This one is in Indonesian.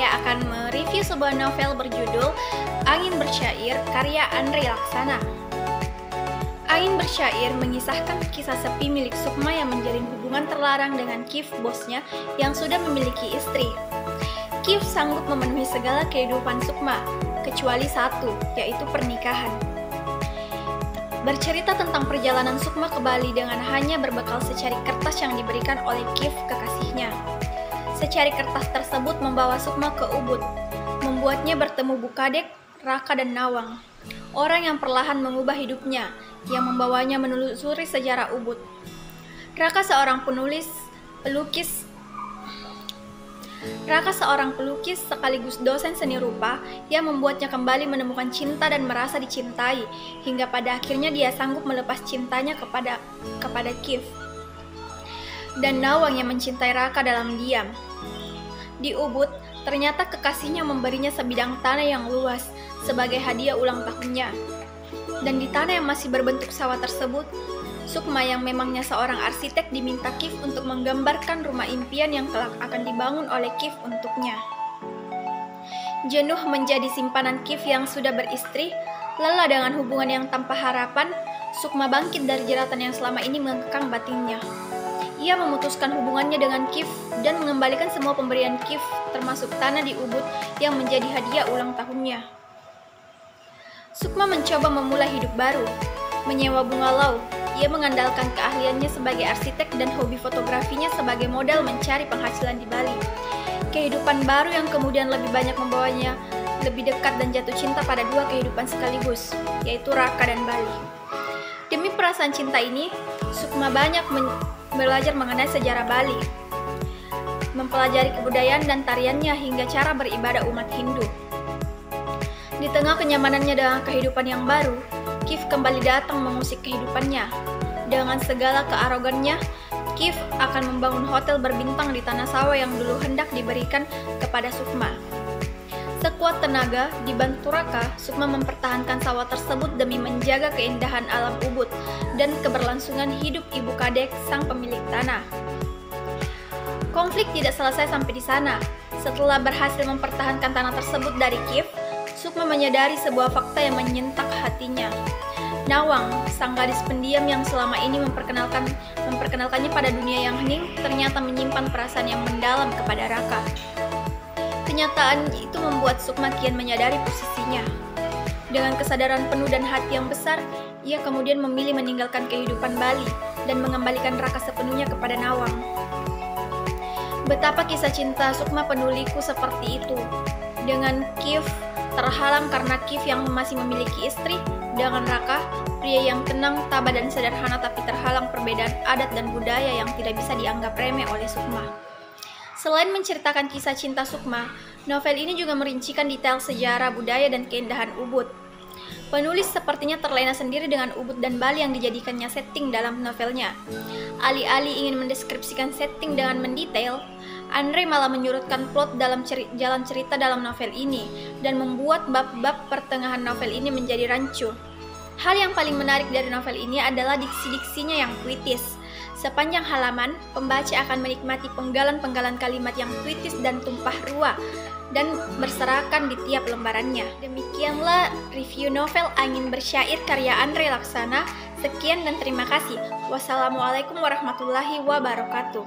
saya akan mereview sebuah novel berjudul Angin Bersyair karya Andre Laksana. Angin Bersyair mengisahkan kisah sepi milik Sukma yang menjalin hubungan terlarang dengan Kif, bosnya yang sudah memiliki istri. Kif sanggup memenuhi segala kehidupan Sukma, kecuali satu, yaitu pernikahan. Bercerita tentang perjalanan Sukma ke Bali dengan hanya berbekal secari kertas yang diberikan oleh Kif kekasihnya. Secari kertas tersebut membawa Sukma ke Ubud, membuatnya bertemu Bukadek, Raka, dan Nawang, orang yang perlahan mengubah hidupnya, yang membawanya menelusuri sejarah Ubud. Raka seorang pelukis sekaligus dosen seni rupa yang membuatnya kembali menemukan cinta dan merasa dicintai, hingga pada akhirnya dia sanggup melepas cintanya kepada Kif. Dan Nawang yang mencintai Raka dalam diam. Di Ubud, ternyata kekasihnya memberinya sebidang tanah yang luas sebagai hadiah ulang tahunnya. Dan di tanah yang masih berbentuk sawah tersebut, Sukma yang memangnya seorang arsitek diminta Kif untuk menggambarkan rumah impian yang kelak akan dibangun oleh Kif untuknya. Jenuh menjadi simpanan Kif yang sudah beristri, lelah dengan hubungan yang tanpa harapan, Sukma bangkit dari jeratan yang selama ini mengekang batinnya. Ia memutuskan hubungannya dengan Kif dan mengembalikan semua pemberian Kif, termasuk tanah di Ubud yang menjadi hadiah ulang tahunnya. Sukma mencoba memulai hidup baru, menyewa bungalau. Ia mengandalkan keahliannya sebagai arsitek dan hobi fotografinya sebagai modal mencari penghasilan di Bali. Kehidupan baru yang kemudian lebih banyak membawanya lebih dekat dan jatuh cinta pada dua kehidupan sekaligus, yaitu Raka dan Bali. Demi perasaan cinta ini, Sukma banyak belajar mengenai sejarah Bali, mempelajari kebudayaan dan tariannya hingga cara beribadah umat Hindu. Di tengah kenyamanannya dengan kehidupan yang baru, Kif kembali datang mengusik kehidupannya. Dengan segala kearogannya, Kif akan membangun hotel berbintang di tanah sawah yang dulu hendak diberikan kepada Sukma. Sekuat tenaga, dibantu Raka, Sukma mempertahankan sawah tersebut demi menjaga keindahan alam Ubud dan keberlangsungan hidup Ibu Kadek, sang pemilik tanah. Konflik tidak selesai sampai di sana. Setelah berhasil mempertahankan tanah tersebut dari Kif, Sukma menyadari sebuah fakta yang menyentak hatinya. Nawang, sang gadis pendiam yang selama ini memperkenalkannya pada dunia yang hening, ternyata menyimpan perasaan yang mendalam kepada Raka. Kenyataan itu membuat Sukma kian menyadari posisinya. Dengan kesadaran penuh dan hati yang besar, ia kemudian memilih meninggalkan kehidupan Bali dan mengembalikan Raka sepenuhnya kepada Nawang. Betapa kisah cinta Sukma penuh liku seperti itu. Dengan Kif terhalang karena Kif yang masih memiliki istri, dengan Raka, pria yang tenang, tabah, dan sederhana tapi terhalang perbedaan adat dan budaya yang tidak bisa dianggap remeh oleh Sukma. Selain menceritakan kisah cinta Sukma, novel ini juga merincikan detail sejarah, budaya, dan keindahan Ubud. Penulis sepertinya terlena sendiri dengan Ubud dan Bali yang dijadikannya setting dalam novelnya. Alih-alih ingin mendeskripsikan setting dengan mendetail, Andre malah menyurutkan plot dalam jalan cerita dalam novel ini dan membuat bab-bab pertengahan novel ini menjadi rancu. Hal yang paling menarik dari novel ini adalah diksi-diksinya yang puitis. Sepanjang halaman, pembaca akan menikmati penggalan-penggalan kalimat yang puitis dan tumpah ruah dan berserakan di tiap lembarannya. Demikianlah review novel Angin Bersyair karya Andre Laksana. Sekian dan terima kasih. Wassalamualaikum warahmatullahi wabarakatuh.